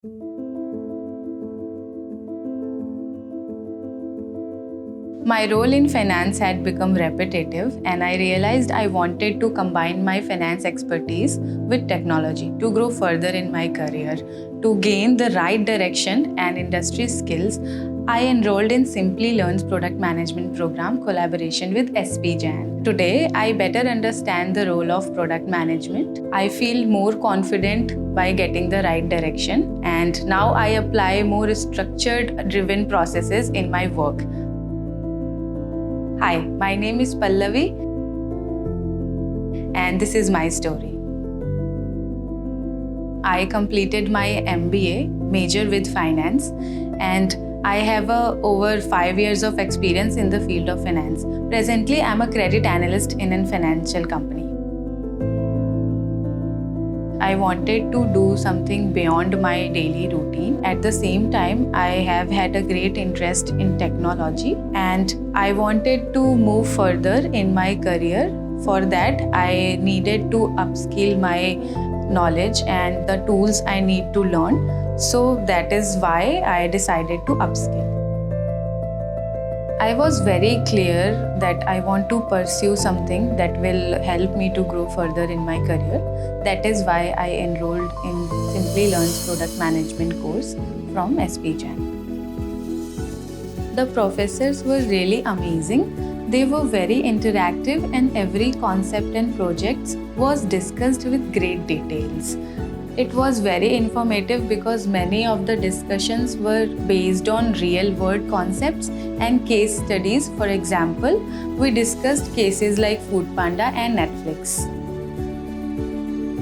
My role in finance had become repetitive, and I realized I wanted to combine my finance expertise with technology to grow further in my career. To gain the right direction and industry skills, I enrolled in Simplilearn's product management program collaboration with SVC Bank. Today, I better understand the role of product management. I feel more confident by getting the right direction, and now I apply more structured driven processes in my work. Hi, my name is Pallavi, and this is my story. I completed my MBA, major with finance, and I have over 5 years of experience in the field of finance. Presently, I'm a credit analyst in a financial company. I wanted to do something beyond my daily routine. At the same time, I have had a great interest in technology, and I wanted to move further in my career. For that, I needed to upskill my knowledge and the tools I need to learn. So that is why I decided to upskill. I was very clear that I want to pursue something that will help me to grow further in my career. That is why I enrolled in Simplilearn's product management course from SVC Bank. The professors were really amazing. They were very interactive, and every concept and projects was discussed with great details. It was very informative because many of the discussions were based on real-world concepts and case studies. For example, we discussed cases like Foodpanda and Netflix.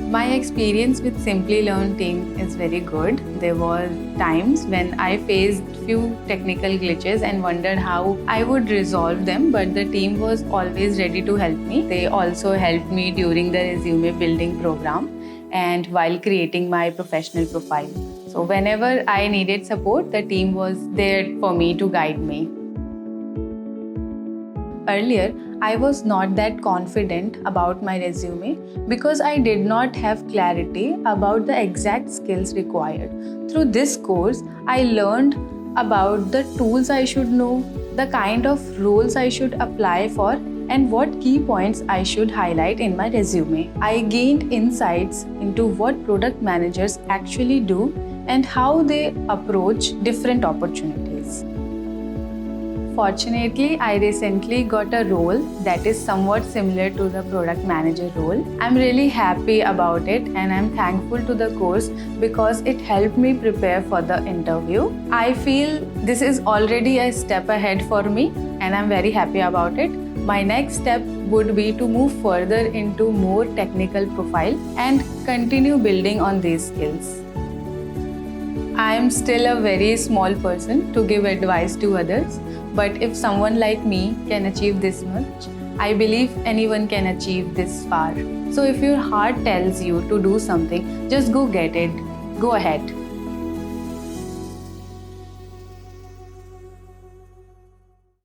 My experience with Simplilearn team is very good. There were times when I faced few technical glitches and wondered how I would resolve them, but the team was always ready to help me. They also helped me during the resume building program and while creating my professional profile. So whenever I needed support, the team was there for me to guide me. Earlier, I was not that confident about my resume because I did not have clarity about the exact skills required. Through this course, I learned about the tools I should know, the kind of roles I should apply for, and what key points I should highlight in my resume. I gained insights into what product managers actually do and how they approach different opportunities. Fortunately, I recently got a role that is somewhat similar to the product manager role. I'm really happy about it, and I'm thankful to the course because it helped me prepare for the interview. I feel this is already a step ahead for me, and I'm very happy about it. My next step would be to move further into more technical profile and continue building on these skills. I am still a very small person to give advice to others, but if someone like me can achieve this much, I believe anyone can achieve this far. So if your heart tells you to do something, just go get it. Go ahead.